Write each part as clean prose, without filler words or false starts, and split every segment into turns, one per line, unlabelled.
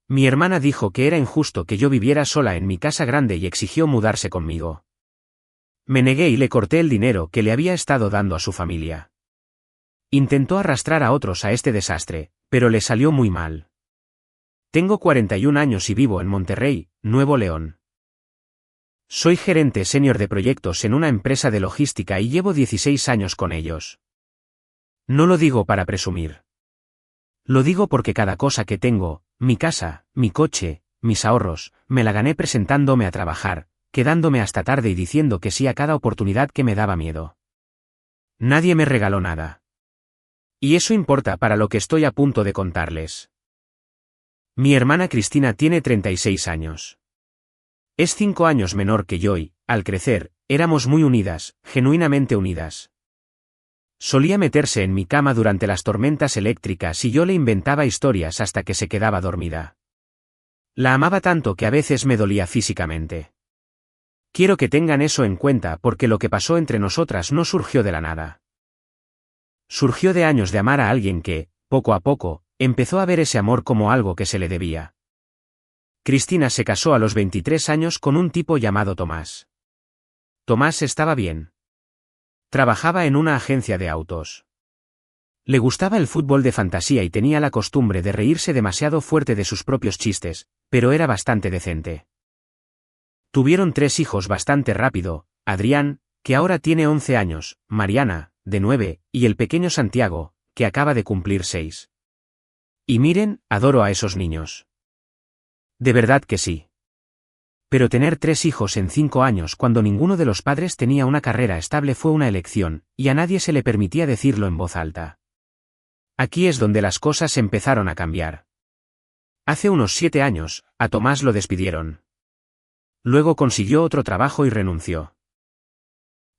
Mi hermana dijo que era injusto que yo viviera sola en mi casa grande y exigió mudarse conmigo. Me negué y le corté el dinero que le había estado dando a su familia. Intentó arrastrar a otros a este desastre, pero le salió muy mal. Tengo 41 años y vivo en Monterrey, Nuevo León. Soy gerente senior de proyectos en una empresa de logística y llevo 16 años con ellos. No lo digo para presumir. Lo digo porque cada cosa que tengo, mi casa, mi coche, mis ahorros, me la gané presentándome a trabajar, quedándome hasta tarde y diciendo que sí a cada oportunidad que me daba miedo. Nadie me regaló nada. Y eso importa para lo que estoy a punto de contarles. Mi hermana Cristina tiene 36 años. Es 5 años menor que yo y, al crecer, éramos muy unidas, genuinamente unidas. Solía meterse en mi cama durante las tormentas eléctricas y yo le inventaba historias hasta que se quedaba dormida. La amaba tanto que a veces me dolía físicamente. Quiero que tengan eso en cuenta porque lo que pasó entre nosotras no surgió de la nada. Surgió de años de amar a alguien que, poco a poco, empezó a ver ese amor como algo que se le debía. Cristina se casó a los 23 años con un tipo llamado Tomás. Tomás estaba bien. Trabajaba en una agencia de autos. Le gustaba el fútbol de fantasía y tenía la costumbre de reírse demasiado fuerte de sus propios chistes, pero era bastante decente. Tuvieron 3 hijos bastante rápido, Adrián, que ahora tiene 11 años, Mariana, de 9, y el pequeño Santiago, que acaba de cumplir 6. Y miren, adoro a esos niños. De verdad que sí. Pero tener 3 hijos en 5 años cuando ninguno de los padres tenía una carrera estable fue una elección, y a nadie se le permitía decirlo en voz alta. Aquí es donde las cosas empezaron a cambiar. Hace unos 7 años, a Tomás lo despidieron. Luego consiguió otro trabajo y renunció.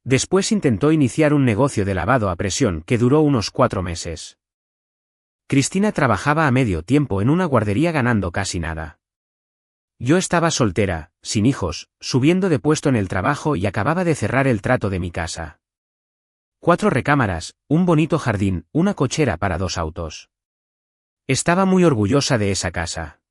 Después intentó iniciar un negocio de lavado a presión que duró unos 4 meses. Cristina trabajaba a medio tiempo en una guardería ganando casi nada. Yo estaba soltera, sin hijos, subiendo de puesto en el trabajo y acababa de cerrar el trato de mi casa. 4 recámaras, un bonito jardín, una cochera para 2 autos. Estaba muy orgullosa de esa casa.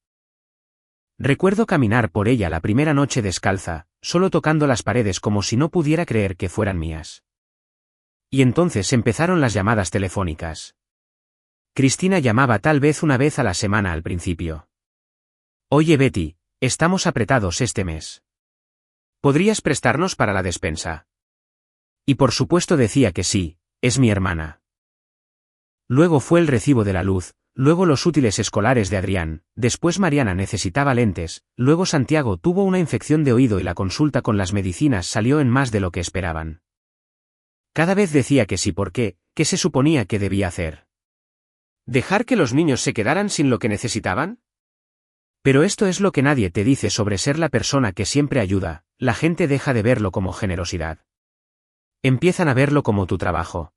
Recuerdo caminar por ella la primera noche descalza, solo tocando las paredes como si no pudiera creer que fueran mías. Y entonces empezaron las llamadas telefónicas. Cristina llamaba tal vez una vez a la semana al principio. Oye Betty, estamos apretados este mes. ¿Podrías prestarnos para la despensa? Y por supuesto decía que sí, es mi hermana. Luego fue el recibo de la luz, luego los útiles escolares de Adrián, después Mariana necesitaba lentes, luego Santiago tuvo una infección de oído y la consulta con las medicinas salió en más de lo que esperaban. Cada vez decía que sí porque, ¿qué se suponía que debía hacer? ¿Dejar que los niños se quedaran sin lo que necesitaban? Pero esto es lo que nadie te dice sobre ser la persona que siempre ayuda, la gente deja de verlo como generosidad. Empiezan a verlo como tu trabajo.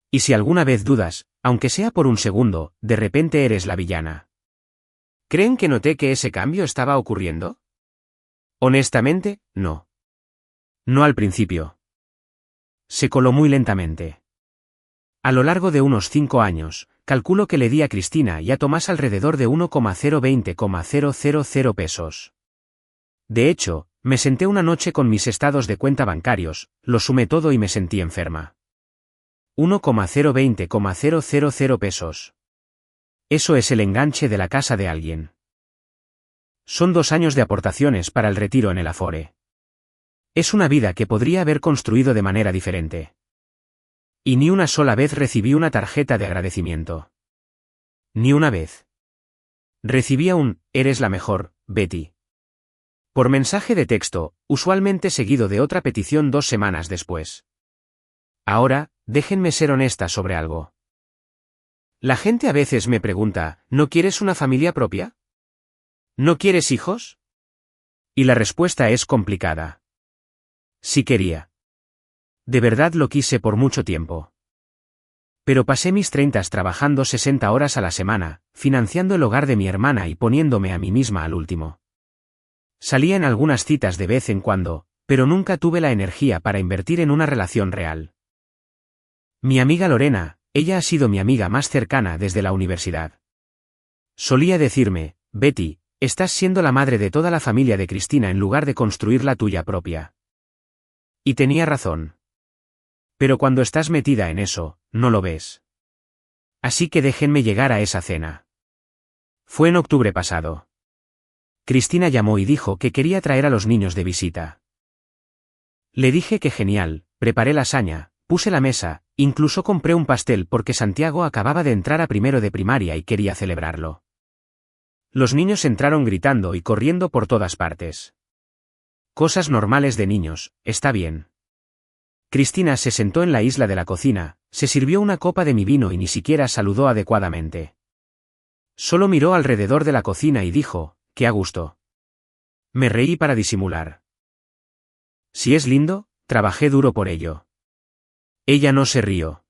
Y si alguna vez dudas, aunque sea por un segundo, de repente eres la villana. ¿Creen que noté que ese cambio estaba ocurriendo? Honestamente, no. No al principio. Se coló muy lentamente. A lo largo de unos 5 años, calculo que le di a Cristina y a Tomás alrededor de 1,020,000 pesos. De hecho, me senté una noche con mis estados de cuenta bancarios, lo sumé todo y me sentí enferma. 1,020,000 pesos. Eso es el enganche de la casa de alguien. Son 2 años de aportaciones para el retiro en el Afore. Es una vida que podría haber construido de manera diferente. Y ni una sola vez recibí una tarjeta de agradecimiento. Ni una vez. Recibía un, eres la mejor, Betty. Por mensaje de texto, usualmente seguido de otra petición 2 semanas después. Ahora, déjenme ser honesta sobre algo. La gente a veces me pregunta, ¿no quieres una familia propia? ¿No quieres hijos? Y la respuesta es complicada. Sí quería. De verdad lo quise por mucho tiempo. Pero pasé mis 30 trabajando 60 horas a la semana, financiando el hogar de mi hermana y poniéndome a mí misma al último. Salía en algunas citas de vez en cuando, pero nunca tuve la energía para invertir en una relación real. Mi amiga Lorena, ella ha sido mi amiga más cercana desde la universidad. Solía decirme, Betty, estás siendo la madre de toda la familia de Cristina en lugar de construir la tuya propia. Y tenía razón. Pero cuando estás metida en eso, no lo ves. Así que déjenme llegar a esa cena. Fue en octubre pasado. Cristina llamó y dijo que quería traer a los niños de visita. Le dije que genial, preparé lasaña, puse la mesa, incluso compré un pastel porque Santiago acababa de entrar a primero de primaria y quería celebrarlo. Los niños entraron gritando y corriendo por todas partes. Cosas normales de niños, está bien. Cristina se sentó en la isla de la cocina, se sirvió una copa de mi vino y ni siquiera saludó adecuadamente. Solo miró alrededor de la cocina y dijo, «Qué a gusto». Me reí para disimular. Si es lindo, trabajé duro por ello. Ella no se rió.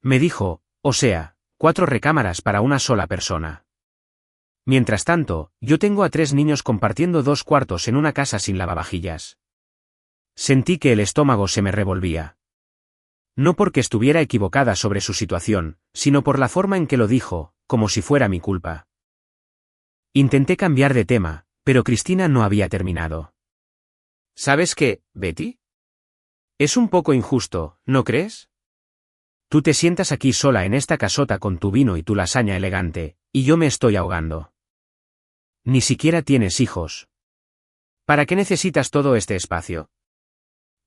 Me dijo, o sea, 4 recámaras para una sola persona. Mientras tanto, yo tengo a 3 niños compartiendo 2 cuartos en una casa sin lavavajillas. Sentí que el estómago se me revolvía. No porque estuviera equivocada sobre su situación, sino por la forma en que lo dijo, como si fuera mi culpa. Intenté cambiar de tema, pero Cristina no había terminado. ¿Sabes qué, Betty? Es un poco injusto, ¿no crees? Tú te sientas aquí sola en esta casota con tu vino y tu lasaña elegante, y yo me estoy ahogando. Ni siquiera tienes hijos. ¿Para qué necesitas todo este espacio?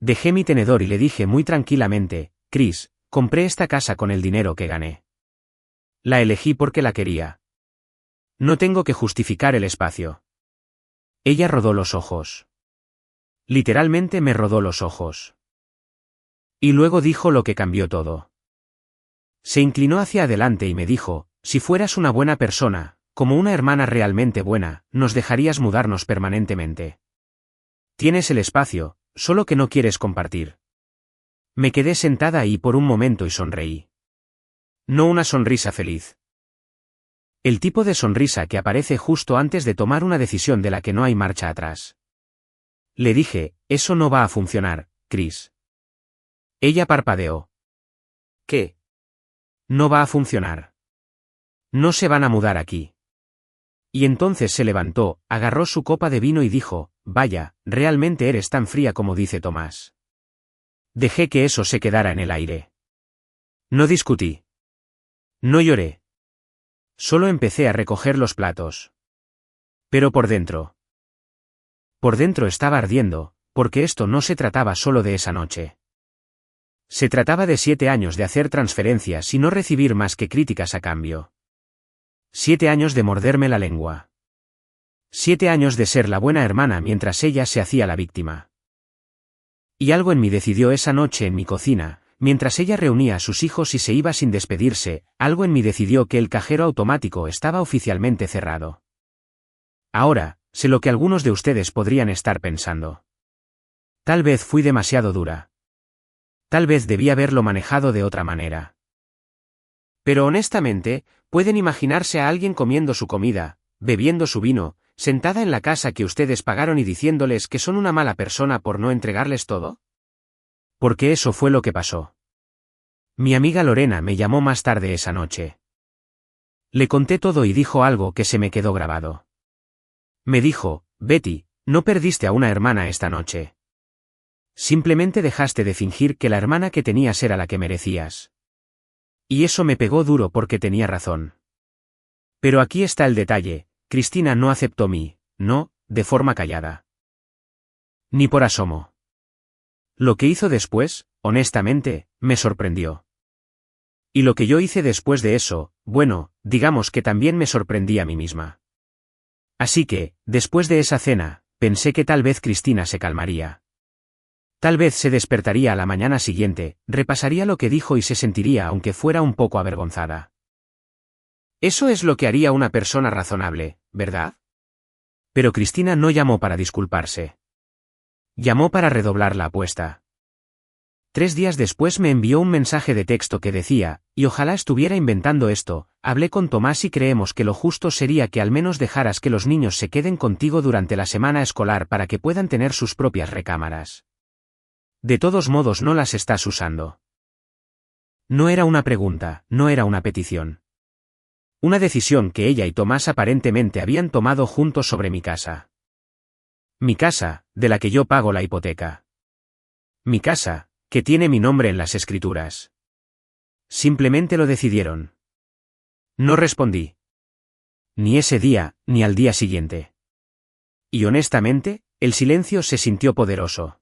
Dejé mi tenedor y le dije muy tranquilamente, Chris, compré esta casa con el dinero que gané. La elegí porque la quería. No tengo que justificar el espacio. Ella rodó los ojos. Literalmente me rodó los ojos. Y luego dijo lo que cambió todo. Se inclinó hacia adelante y me dijo, si fueras una buena persona, como una hermana realmente buena, nos dejarías mudarnos permanentemente. Tienes el espacio, solo que no quieres compartir. Me quedé sentada ahí por un momento y sonreí. No una sonrisa feliz. El tipo de sonrisa que aparece justo antes de tomar una decisión de la que no hay marcha atrás. Le dije, eso no va a funcionar, Chris. Ella parpadeó. ¿Qué? No va a funcionar. No se van a mudar aquí. Y entonces se levantó, agarró su copa de vino y dijo, vaya, realmente eres tan fría como dice Tomás. Dejé que eso se quedara en el aire. No discutí. No lloré. Solo empecé a recoger los platos. Pero por dentro. Por dentro estaba ardiendo, porque esto no se trataba solo de esa noche. Se trataba de 7 años de hacer transferencias y no recibir más que críticas a cambio. 7 años de morderme la lengua. 7 años de ser la buena hermana mientras ella se hacía la víctima. Y algo en mí decidió esa noche en mi cocina, mientras ella reunía a sus hijos y se iba sin despedirse, algo en mí decidió que el cajero automático estaba oficialmente cerrado. Ahora, sé lo que algunos de ustedes podrían estar pensando. Tal vez fui demasiado dura. Tal vez debí haberlo manejado de otra manera. Pero honestamente, ¿pueden imaginarse a alguien comiendo su comida, bebiendo su vino, sentada en la casa que ustedes pagaron y diciéndoles que son una mala persona por no entregarles todo? Porque eso fue lo que pasó. Mi amiga Lorena me llamó más tarde esa noche. Le conté todo y dijo algo que se me quedó grabado. Me dijo, Betty, no perdiste a una hermana esta noche. Simplemente dejaste de fingir que la hermana que tenías era la que merecías. Y eso me pegó duro porque tenía razón. Pero aquí está el detalle, Cristina no aceptó no, de forma callada. Ni por asomo. Lo que hizo después, honestamente, me sorprendió. Y lo que yo hice después de eso, bueno, digamos que también me sorprendí a mí misma. Así que, después de esa cena, pensé que tal vez Cristina se calmaría. Tal vez se despertaría a la mañana siguiente, repasaría lo que dijo y se sentiría aunque fuera un poco avergonzada. Eso es lo que haría una persona razonable, ¿verdad? Pero Cristina no llamó para disculparse. Llamó para redoblar la apuesta. 3 días después me envió un mensaje de texto que decía, y ojalá estuviera inventando esto, hablé con Tomás y creemos que lo justo sería que al menos dejaras que los niños se queden contigo durante la semana escolar para que puedan tener sus propias recámaras. De todos modos no las estás usando. No era una pregunta, no era una petición. Una decisión que ella y Tomás aparentemente habían tomado juntos sobre mi casa. Mi casa, de la que yo pago la hipoteca. Mi casa, que tiene mi nombre en las escrituras. Simplemente lo decidieron. No respondí. Ni ese día, ni al día siguiente. Y honestamente, el silencio se sintió poderoso.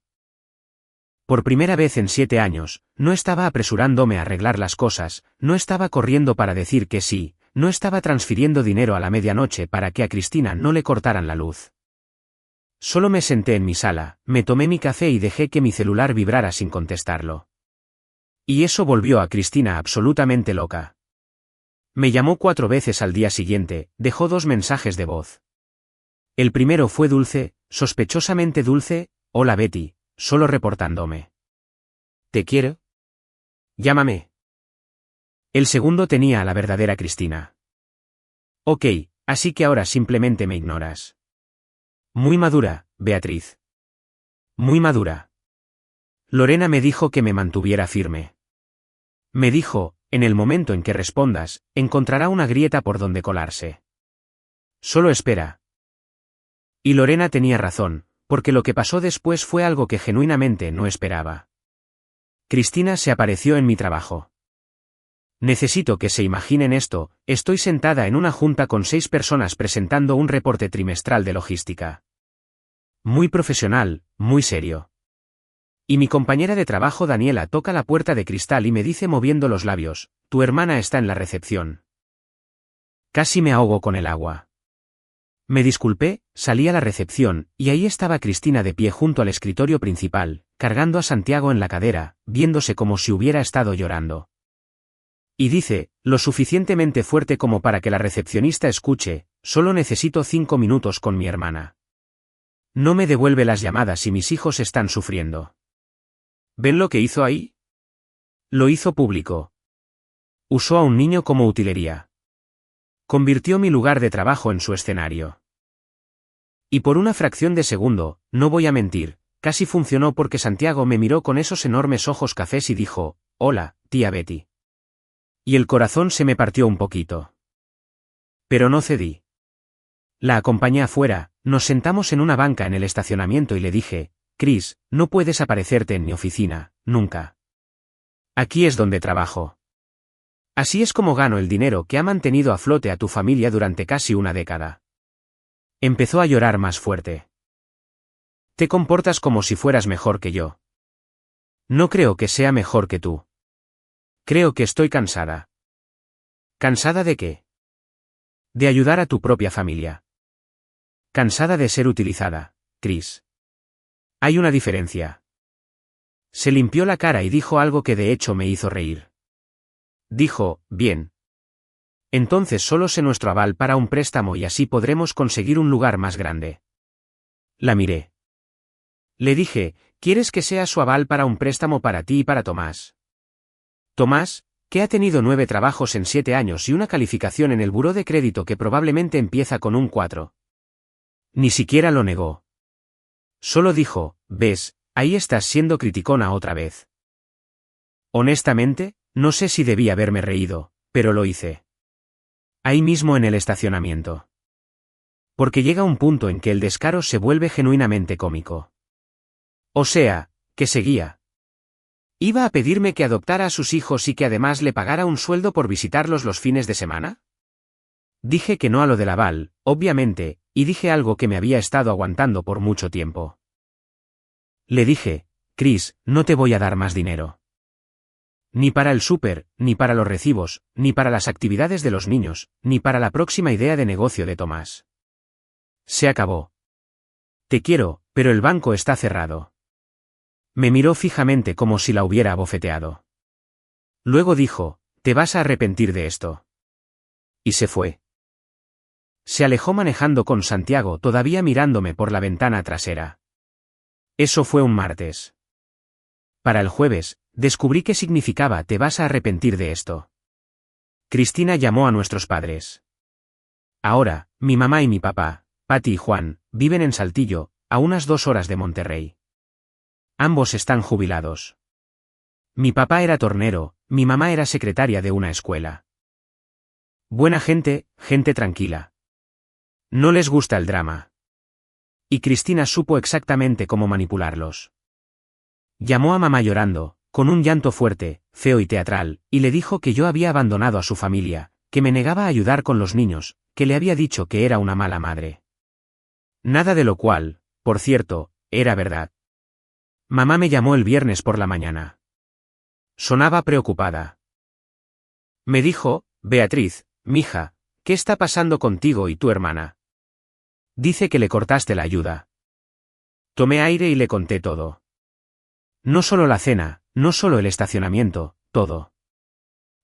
Por primera vez en 7 años, no estaba apresurándome a arreglar las cosas, no estaba corriendo para decir que sí, no estaba transfiriendo dinero a la medianoche para que a Cristina no le cortaran la luz. Solo me senté en mi sala, me tomé mi café y dejé que mi celular vibrara sin contestarlo. Y eso volvió a Cristina absolutamente loca. Me llamó 4 veces al día siguiente, dejó 2 mensajes de voz. El primero fue dulce, sospechosamente dulce: hola Betty, solo reportándome. ¿Te quiero? Llámame. El segundo tenía a la verdadera Cristina. Ok, así que ahora simplemente me ignoras. Muy madura, Beatriz. Muy madura. Lorena me dijo que me mantuviera firme. Me dijo, en el momento en que respondas, encontrará una grieta por donde colarse. Solo espera. Y Lorena tenía razón, porque lo que pasó después fue algo que genuinamente no esperaba. Cristina se apareció en mi trabajo. Necesito que se imaginen esto: estoy sentada en una junta con 6 personas presentando un reporte trimestral de logística. Muy profesional, muy serio. Y mi compañera de trabajo Daniela toca la puerta de cristal y me dice moviendo los labios: tu hermana está en la recepción. Casi me ahogo con el agua. Me disculpé, salí a la recepción, y ahí estaba Cristina de pie junto al escritorio principal, cargando a Santiago en la cadera, viéndose como si hubiera estado llorando. Y dice, lo suficientemente fuerte como para que la recepcionista escuche: solo necesito 5 minutos con mi hermana. No me devuelve las llamadas y mis hijos están sufriendo. ¿Ven lo que hizo ahí? Lo hizo público. Usó a un niño como utilería. Convirtió mi lugar de trabajo en su escenario. Y por una fracción de segundo, no voy a mentir, casi funcionó porque Santiago me miró con esos enormes ojos cafés y dijo: hola, tía Betty. Y el corazón se me partió un poquito. Pero no cedí. La acompañé afuera, nos sentamos en una banca en el estacionamiento y le dije: Chris, no puedes aparecerte en mi oficina, nunca. Aquí es donde trabajo. Así es como gano el dinero que ha mantenido a flote a tu familia durante casi una década. Empezó a llorar más fuerte. Te comportas como si fueras mejor que yo. No creo que sea mejor que tú. Creo que estoy cansada. ¿Cansada de qué? De ayudar a tu propia familia. Cansada de ser utilizada, Chris. Hay una diferencia. Se limpió la cara y dijo algo que de hecho me hizo reír. Dijo: bien. Entonces solo sé nuestro aval para un préstamo y así podremos conseguir un lugar más grande. La miré. Le dije: ¿quieres que sea su aval para un préstamo para ti y para Tomás? Tomás, que ha tenido 9 trabajos en 7 años y una calificación en el buró de crédito que probablemente empieza con un 4. Ni siquiera lo negó. Solo dijo: ves, ahí estás siendo criticona otra vez. Honestamente, no sé si debí haberme reído, pero lo hice. Ahí mismo en el estacionamiento. Porque llega un punto en que el descaro se vuelve genuinamente cómico. O sea, que seguía. ¿Iba a pedirme que adoptara a sus hijos y que además le pagara un sueldo por visitarlos los fines de semana? Dije que no a lo del aval, obviamente, y dije algo que me había estado aguantando por mucho tiempo. Le dije: Chris, no te voy a dar más dinero. Ni para el súper, ni para los recibos, ni para las actividades de los niños, ni para la próxima idea de negocio de Tomás. Se acabó. Te quiero, pero el banco está cerrado. Me miró fijamente como si la hubiera abofeteado. Luego dijo: te vas a arrepentir de esto. Y se fue. Se alejó manejando con Santiago todavía mirándome por la ventana trasera. Eso fue un martes. Para el jueves, descubrí qué significaba: te vas a arrepentir de esto. Cristina llamó a nuestros padres. Ahora, mi mamá y mi papá, Patty y Juan, viven en Saltillo, a unas 2 horas de Monterrey. Ambos están jubilados. Mi papá era tornero, mi mamá era secretaria de una escuela. Buena gente, gente tranquila. No les gusta el drama. Y Cristina supo exactamente cómo manipularlos. Llamó a mamá llorando, con un llanto fuerte, feo y teatral, y le dijo que yo había abandonado a su familia, que me negaba a ayudar con los niños, que le había dicho que era una mala madre. Nada de lo cual, por cierto, era verdad. Mamá me llamó el viernes por la mañana. Sonaba preocupada. Me dijo: Beatriz, mija, ¿qué está pasando contigo y tu hermana? Dice que le cortaste la ayuda. Tomé aire y le conté todo. No solo la cena, no solo el estacionamiento, todo.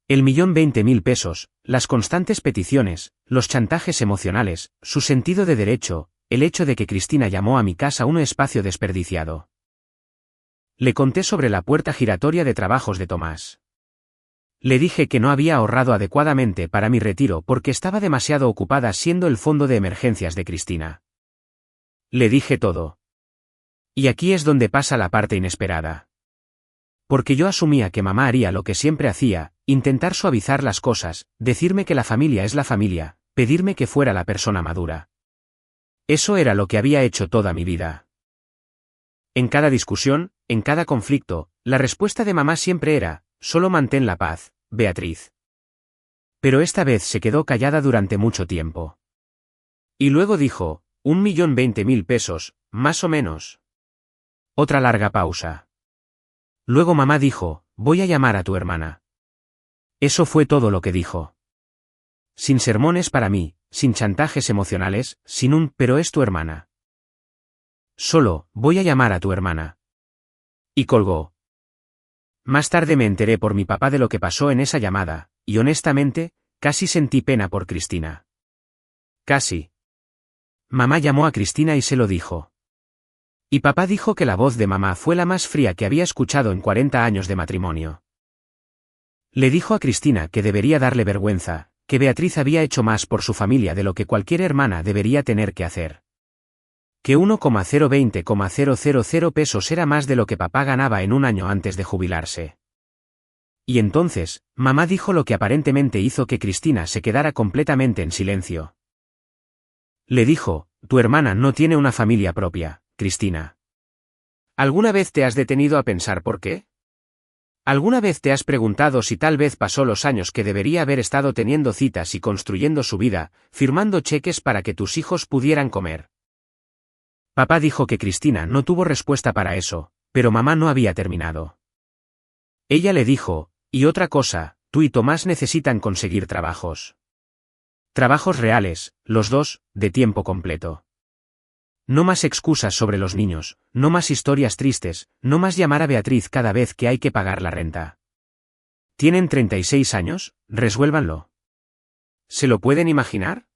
El 1.020.000 pesos, las constantes peticiones, los chantajes emocionales, su sentido de derecho, el hecho de que Cristina llamó a mi casa un espacio desperdiciado. Le conté sobre la puerta giratoria de trabajos de Tomás. Le dije que no había ahorrado adecuadamente para mi retiro porque estaba demasiado ocupada siendo el fondo de emergencias de Cristina. Le dije todo. Y aquí es donde pasa la parte inesperada. Porque yo asumía que mamá haría lo que siempre hacía, intentar suavizar las cosas, decirme que la familia es la familia, pedirme que fuera la persona madura. Eso era lo que había hecho toda mi vida. En cada discusión, en cada conflicto, la respuesta de mamá siempre era: solo mantén la paz, Beatriz. Pero esta vez se quedó callada durante mucho tiempo. Y luego dijo: 1.020.000 pesos, más o menos. Otra larga pausa. Luego mamá dijo: voy a llamar a tu hermana. Eso fue todo lo que dijo. Sin sermones para mí, sin chantajes emocionales, sin un «pero es tu hermana». Solo: voy a llamar a tu hermana. Y colgó. Más tarde me enteré por mi papá de lo que pasó en esa llamada, y honestamente, casi sentí pena por Cristina. Casi. Mamá llamó a Cristina y se lo dijo. Y papá dijo que la voz de mamá fue la más fría que había escuchado en 40 años de matrimonio. Le dijo a Cristina que debería darle vergüenza, que Beatriz había hecho más por su familia de lo que cualquier hermana debería tener que hacer. Que 1,020,000 pesos era más de lo que papá ganaba en un año antes de jubilarse. Y entonces, mamá dijo lo que aparentemente hizo que Cristina se quedara completamente en silencio. Le dijo: tu hermana no tiene una familia propia, Cristina. ¿Alguna vez te has detenido a pensar por qué? ¿Alguna vez te has preguntado si tal vez pasó los años que debería haber estado teniendo citas y construyendo su vida, firmando cheques para que tus hijos pudieran comer? Papá dijo que Cristina no tuvo respuesta para eso, pero mamá no había terminado. Ella le dijo: y otra cosa, tú y Tomás necesitan conseguir trabajos. Trabajos reales, los dos, de tiempo completo. No más excusas sobre los niños, no más historias tristes, no más llamar a Beatriz cada vez que hay que pagar la renta. ¿Tienen 36 años? Resuélvanlo. ¿Se lo pueden imaginar?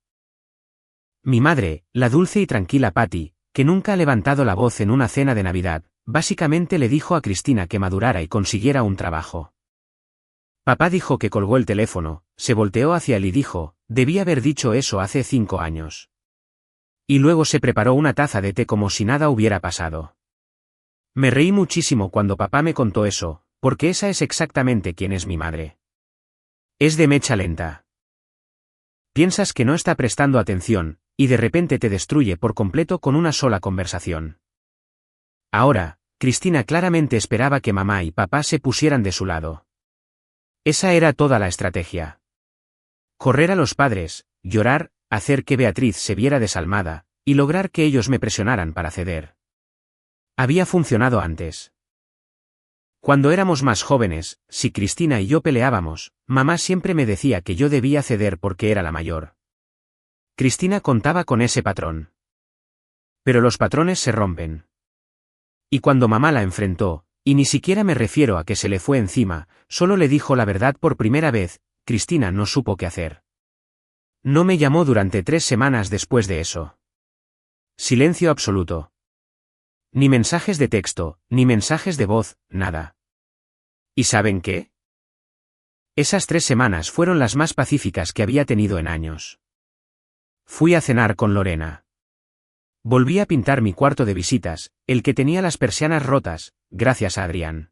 Mi madre, la dulce y tranquila Patty, que nunca ha levantado la voz en una cena de Navidad, básicamente le dijo a Cristina que madurara y consiguiera un trabajo. Papá dijo que colgó el teléfono, se volteó hacia él y dijo: debía haber dicho eso hace 5 años. Y luego se preparó una taza de té como si nada hubiera pasado. Me reí muchísimo cuando papá me contó eso, porque esa es exactamente quién es mi madre. Es de mecha lenta. Piensas que no está prestando atención, y de repente te destruye por completo con una sola conversación. Ahora, Cristina claramente esperaba que mamá y papá se pusieran de su lado. Esa era toda la estrategia. Correr a los padres, llorar, hacer que Beatriz se viera desalmada, y lograr que ellos me presionaran para ceder. Había funcionado antes. Cuando éramos más jóvenes, si Cristina y yo peleábamos, mamá siempre me decía que yo debía ceder porque era la mayor. Cristina contaba con ese patrón. Pero los patrones se rompen. Y cuando mamá la enfrentó, y ni siquiera me refiero a que se le fue encima, solo le dijo la verdad por primera vez, Cristina no supo qué hacer. No me llamó durante 3 semanas después de eso. Silencio absoluto. Ni mensajes de texto, ni mensajes de voz, nada. ¿Y saben qué? Esas 3 semanas fueron las más pacíficas que había tenido en años. Fui a cenar con Lorena. Volví a pintar mi cuarto de visitas, el que tenía las persianas rotas, gracias a Adrián.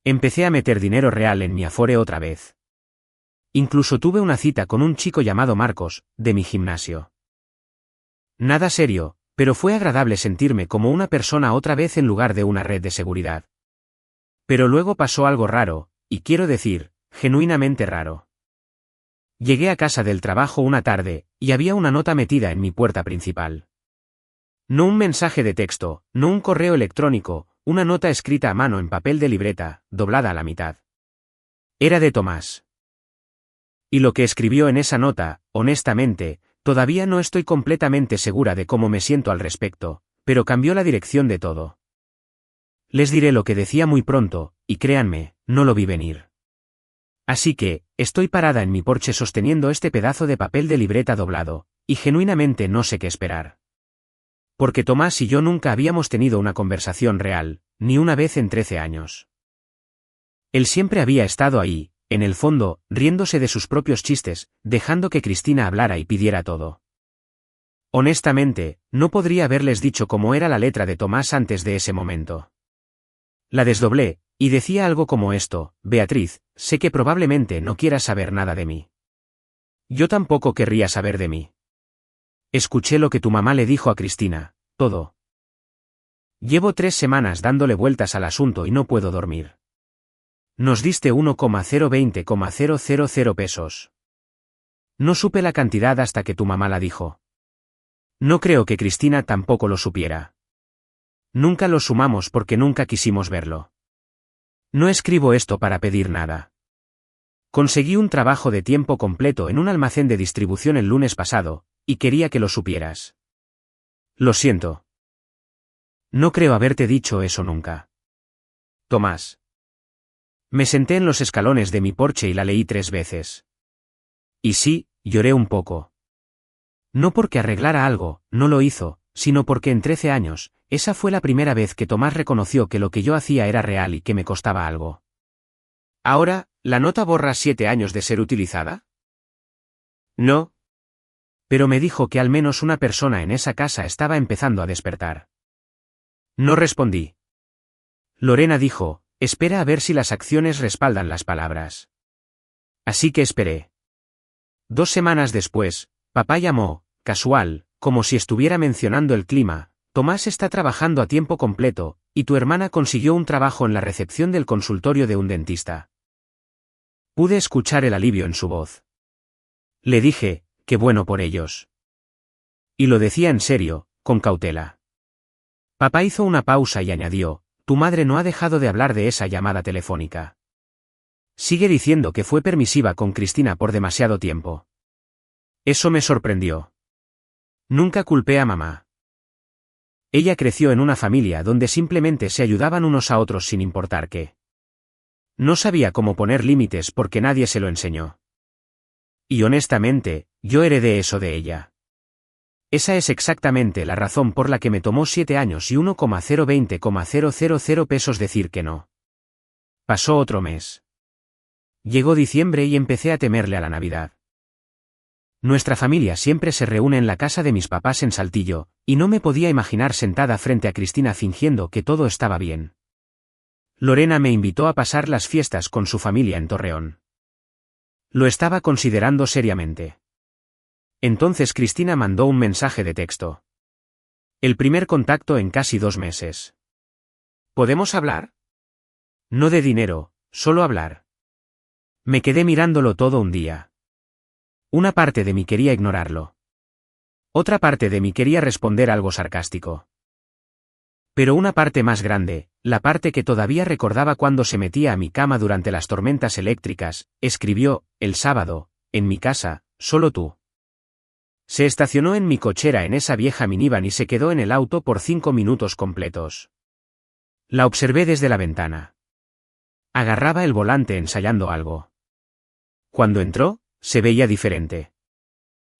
Empecé a meter dinero real en mi Afore otra vez. Incluso tuve una cita con un chico llamado Marcos, de mi gimnasio. Nada serio, pero fue agradable sentirme como una persona otra vez en lugar de una red de seguridad. Pero luego pasó algo raro, y quiero decir, genuinamente raro. Llegué a casa del trabajo una tarde, y había una nota metida en mi puerta principal. No un mensaje de texto, no un correo electrónico, una nota escrita a mano en papel de libreta, doblada a la mitad. Era de Tomás. Y lo que escribió en esa nota, honestamente, todavía no estoy completamente segura de cómo me siento al respecto, pero cambió la dirección de todo. Les diré lo que decía muy pronto, y créanme, no lo vi venir. Así que, estoy parada en mi porche sosteniendo este pedazo de papel de libreta doblado, y genuinamente no sé qué esperar. Porque Tomás y yo nunca habíamos tenido una conversación real, ni una vez en 13 años. Él siempre había estado ahí, en el fondo, riéndose de sus propios chistes, dejando que Cristina hablara y pidiera todo. Honestamente, no podría haberles dicho cómo era la letra de Tomás antes de ese momento. La desdoblé, y decía algo como esto: Beatriz, sé que probablemente no quieras saber nada de mí. Yo tampoco querría saber de mí. Escuché lo que tu mamá le dijo a Cristina, todo. Llevo 3 semanas dándole vueltas al asunto y no puedo dormir. Nos diste 1,020,000 pesos. No supe la cantidad hasta que tu mamá la dijo. No creo que Cristina tampoco lo supiera. Nunca lo sumamos porque nunca quisimos verlo. No escribo esto para pedir nada. Conseguí un trabajo de tiempo completo en un almacén de distribución el lunes pasado, y quería que lo supieras. Lo siento. No creo haberte dicho eso nunca. Tomás. Me senté en los escalones de mi porche y la leí 3 veces. Y sí, lloré un poco. No porque arreglara algo, no lo hizo, sino porque en 13 años, esa fue la primera vez que Tomás reconoció que lo que yo hacía era real y que me costaba algo. Ahora, ¿la nota borra 7 años de ser utilizada? No. Pero me dijo que al menos una persona en esa casa estaba empezando a despertar. No respondí. Lorena dijo: espera a ver si las acciones respaldan las palabras. Así que esperé. 2 semanas después, papá llamó, casual, como si estuviera mencionando el clima: Tomás está trabajando a tiempo completo, y tu hermana consiguió un trabajo en la recepción del consultorio de un dentista. Pude escuchar el alivio en su voz. Le dije: qué bueno por ellos. Y lo decía en serio, con cautela. Papá hizo una pausa y añadió: tu madre no ha dejado de hablar de esa llamada telefónica. Sigue diciendo que fue permisiva con Cristina por demasiado tiempo. Eso me sorprendió. Nunca culpé a mamá. Ella creció en una familia donde simplemente se ayudaban unos a otros sin importar qué. No sabía cómo poner límites porque nadie se lo enseñó. Y honestamente, yo heredé eso de ella. Esa es exactamente la razón por la que me tomó 7 años y 1,020,000 pesos decir que no. Pasó otro mes. Llegó diciembre y empecé a temerle a la Navidad. Nuestra familia siempre se reúne en la casa de mis papás en Saltillo, y no me podía imaginar sentada frente a Cristina fingiendo que todo estaba bien. Lorena me invitó a pasar las fiestas con su familia en Torreón. Lo estaba considerando seriamente. Entonces Cristina mandó un mensaje de texto. El primer contacto en casi 2 meses. ¿Podemos hablar? No de dinero, solo hablar. Me quedé mirándolo todo un día. Una parte de mí quería ignorarlo. Otra parte de mí quería responder algo sarcástico. Pero una parte más grande, la parte que todavía recordaba cuando se metía a mi cama durante las tormentas eléctricas, escribió: el sábado, en mi casa, solo tú. Se estacionó en mi cochera en esa vieja minivan y se quedó en el auto por 5 minutos completos. La observé desde la ventana. Agarraba el volante ensayando algo. Cuando entró, se veía diferente.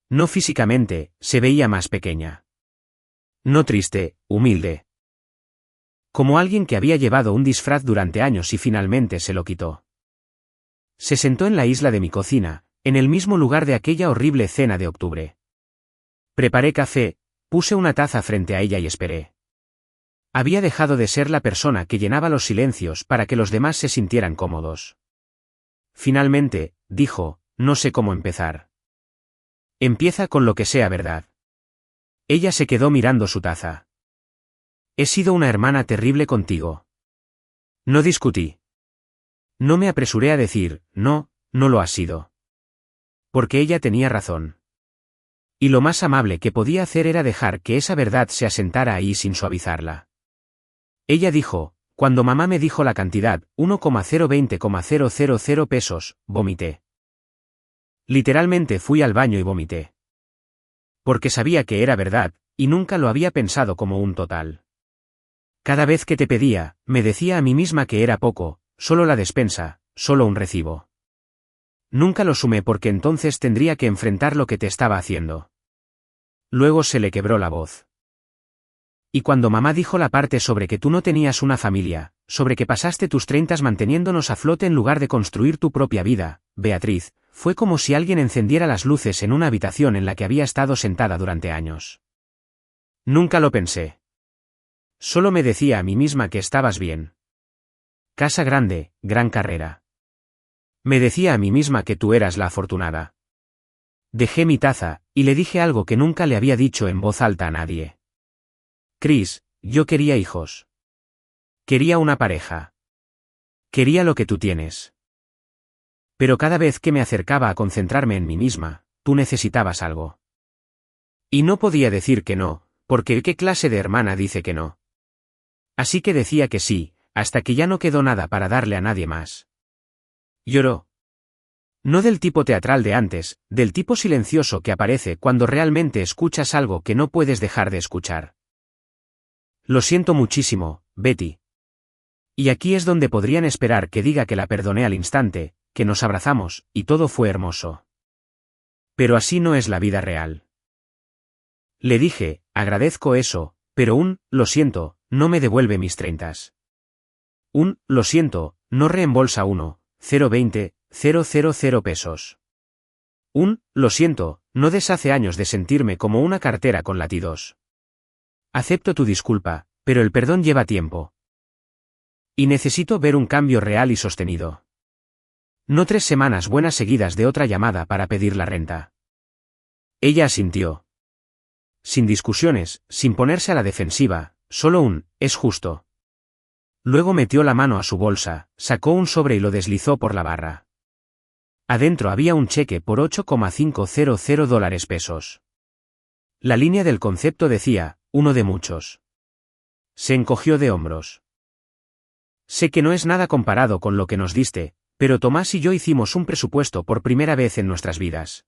No físicamente, se veía más pequeña. No triste, humilde. Como alguien que había llevado un disfraz durante años y finalmente se lo quitó. Se sentó en la isla de mi cocina, en el mismo lugar de aquella horrible cena de octubre. Preparé café, puse una taza frente a ella y esperé. Había dejado de ser la persona que llenaba los silencios para que los demás se sintieran cómodos. Finalmente, dijo: no sé cómo empezar. Empieza con lo que sea verdad. Ella se quedó mirando su taza. He sido una hermana terrible contigo. No discutí. No me apresuré a decir, no, no lo has sido. Porque ella tenía razón. Y lo más amable que podía hacer era dejar que esa verdad se asentara ahí sin suavizarla. Ella dijo, cuando mamá me dijo la cantidad, 1,020,000 pesos, vomité. Literalmente fui al baño y vomité. Porque sabía que era verdad, y nunca lo había pensado como un total. Cada vez que te pedía, me decía a mí misma que era poco, solo la despensa, solo un recibo. Nunca lo sumé porque entonces tendría que enfrentar lo que te estaba haciendo. Luego se le quebró la voz. Y cuando mamá dijo la parte sobre que tú no tenías una familia, sobre que pasaste tus 30 manteniéndonos a flote en lugar de construir tu propia vida, Beatriz, fue como si alguien encendiera las luces en una habitación en la que había estado sentada durante años. Nunca lo pensé. Solo me decía a mí misma que estabas bien. Casa grande, gran carrera. Me decía a mí misma que tú eras la afortunada. Dejé mi taza, y le dije algo que nunca le había dicho en voz alta a nadie. Chris, yo quería hijos. Quería una pareja. Quería lo que tú tienes. Pero cada vez que me acercaba a concentrarme en mí misma, tú necesitabas algo. Y no podía decir que no, porque ¿qué clase de hermana dice que no? Así que decía que sí, hasta que ya no quedó nada para darle a nadie más. Lloró. No del tipo teatral de antes, del tipo silencioso que aparece cuando realmente escuchas algo que no puedes dejar de escuchar. Lo siento muchísimo, Betty. Y aquí es donde podrían esperar que diga que la perdoné al instante, que nos abrazamos, y todo fue hermoso. Pero así no es la vida real. Le dije, agradezco eso, pero lo siento, no me devuelve mis 30. Lo siento, no reembolsa 1,020,000 pesos. Lo siento, no deshace años de sentirme como una cartera con latidos. Acepto tu disculpa, pero el perdón lleva tiempo. Y necesito ver un cambio real y sostenido. No 3 semanas buenas seguidas de otra llamada para pedir la renta. Ella asintió. Sin discusiones, sin ponerse a la defensiva, solo es justo. Luego metió la mano a su bolsa, sacó un sobre y lo deslizó por la barra. Adentro había un cheque por 8,500 pesos. La línea del concepto decía, uno de muchos. Se encogió de hombros. Sé que no es nada comparado con lo que nos diste, pero Tomás y yo hicimos un presupuesto por primera vez en nuestras vidas.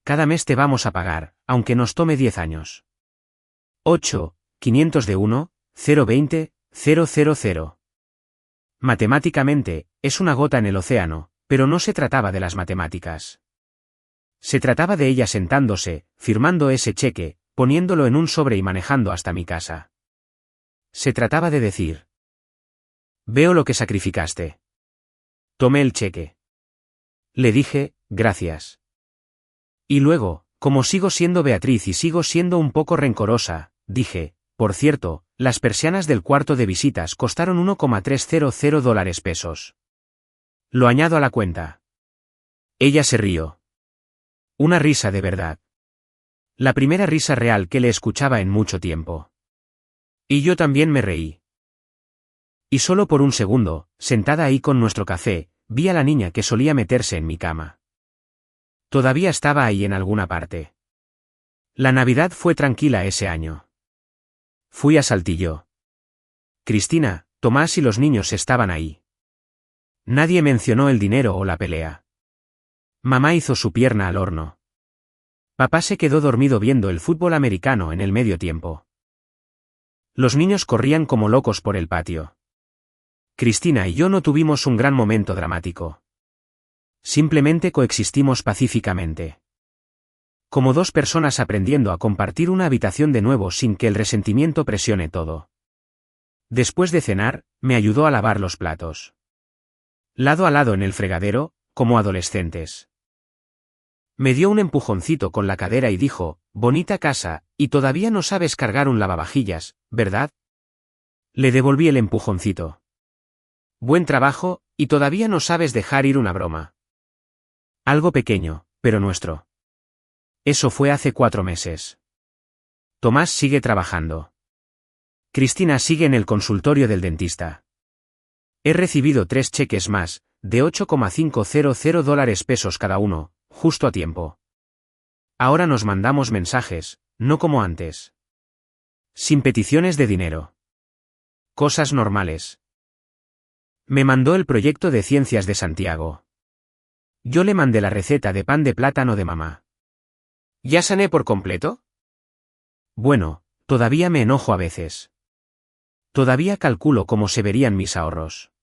Cada mes te vamos a pagar, aunque nos tome 10 años. 8,500 de 1,020,000. Matemáticamente, es una gota en el océano, pero no se trataba de las matemáticas. Se trataba de ella sentándose, firmando ese cheque, poniéndolo en un sobre y manejando hasta mi casa. Se trataba de decir: veo lo que sacrificaste. Tomé el cheque. Le dije, gracias. Y luego, como sigo siendo Beatriz y sigo siendo un poco rencorosa, dije, por cierto, las persianas del cuarto de visitas costaron 1,300 pesos. Lo añado a la cuenta. Ella se rió. Una risa de verdad. La primera risa real que le escuchaba en mucho tiempo. Y yo también me reí. Y solo por un segundo, sentada ahí con nuestro café, vi a la niña que solía meterse en mi cama. Todavía estaba ahí en alguna parte. La Navidad fue tranquila ese año. Fui a Saltillo. Cristina, Tomás y los niños estaban ahí. Nadie mencionó el dinero o la pelea. Mamá hizo su pierna al horno. Papá se quedó dormido viendo el fútbol americano en el medio tiempo. Los niños corrían como locos por el patio. Cristina y yo no tuvimos un gran momento dramático. Simplemente coexistimos pacíficamente. Como dos personas aprendiendo a compartir una habitación de nuevo sin que el resentimiento presione todo. Después de cenar, me ayudó a lavar los platos. Lado a lado en el fregadero, como adolescentes. Me dio un empujoncito con la cadera y dijo, bonita casa, y todavía no sabes cargar un lavavajillas, ¿verdad? Le devolví el empujoncito. Buen trabajo, y todavía no sabes dejar ir una broma. Algo pequeño, pero nuestro. Eso fue hace 4 meses. Tomás sigue trabajando. Cristina sigue en el consultorio del dentista. He recibido 3 cheques más, de $8,500 cada uno, justo a tiempo. Ahora nos mandamos mensajes, no como antes. Sin peticiones de dinero. Cosas normales. Me mandó el proyecto de ciencias de Santiago. Yo le mandé la receta de pan de plátano de mamá. ¿Ya sané por completo? Bueno, todavía me enojo a veces. Todavía calculo cómo se verían mis ahorros.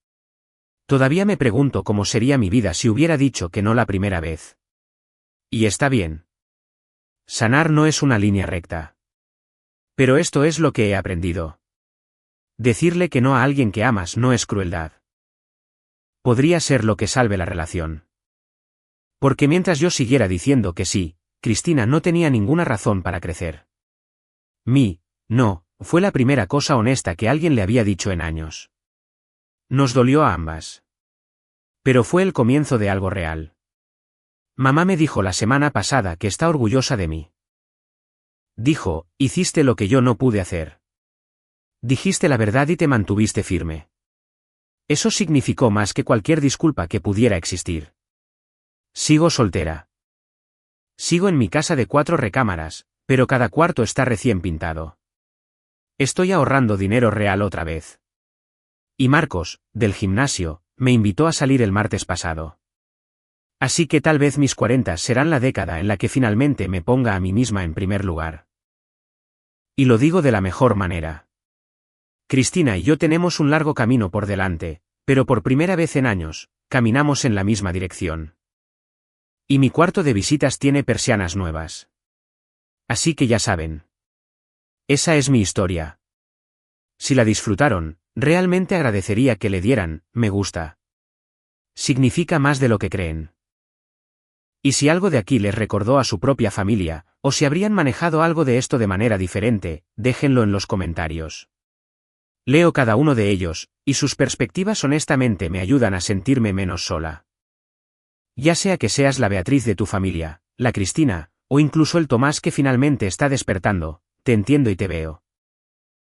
Todavía me pregunto cómo sería mi vida si hubiera dicho que no la primera vez. Y está bien. Sanar no es una línea recta. Pero esto es lo que he aprendido. Decirle que no a alguien que amas no es crueldad. Podría ser lo que salve la relación. Porque mientras yo siguiera diciendo que sí, Cristina no tenía ninguna razón para crecer. No, fue la primera cosa honesta que alguien le había dicho en años. Nos dolió a ambas. Pero fue el comienzo de algo real. Mamá me dijo la semana pasada que está orgullosa de mí. Dijo, hiciste lo que yo no pude hacer. Dijiste la verdad y te mantuviste firme. Eso significó más que cualquier disculpa que pudiera existir. Sigo soltera. Sigo en mi casa de 4 recámaras, pero cada cuarto está recién pintado. Estoy ahorrando dinero real otra vez. Y Marcos, del gimnasio, me invitó a salir el martes pasado. Así que tal vez mis 40 serán la década en la que finalmente me ponga a mí misma en primer lugar. Y lo digo de la mejor manera. Cristina y yo tenemos un largo camino por delante, pero por primera vez en años, caminamos en la misma dirección. Y mi cuarto de visitas tiene persianas nuevas. Así que ya saben. Esa es mi historia. Si la disfrutaron, realmente agradecería que le dieran me gusta. Significa más de lo que creen. Y si algo de aquí les recordó a su propia familia, o si habrían manejado algo de esto de manera diferente, déjenlo en los comentarios. Leo cada uno de ellos, y sus perspectivas honestamente me ayudan a sentirme menos sola. Ya sea que seas la Beatriz de tu familia, la Cristina, o incluso el Tomás que finalmente está despertando, te entiendo y te veo.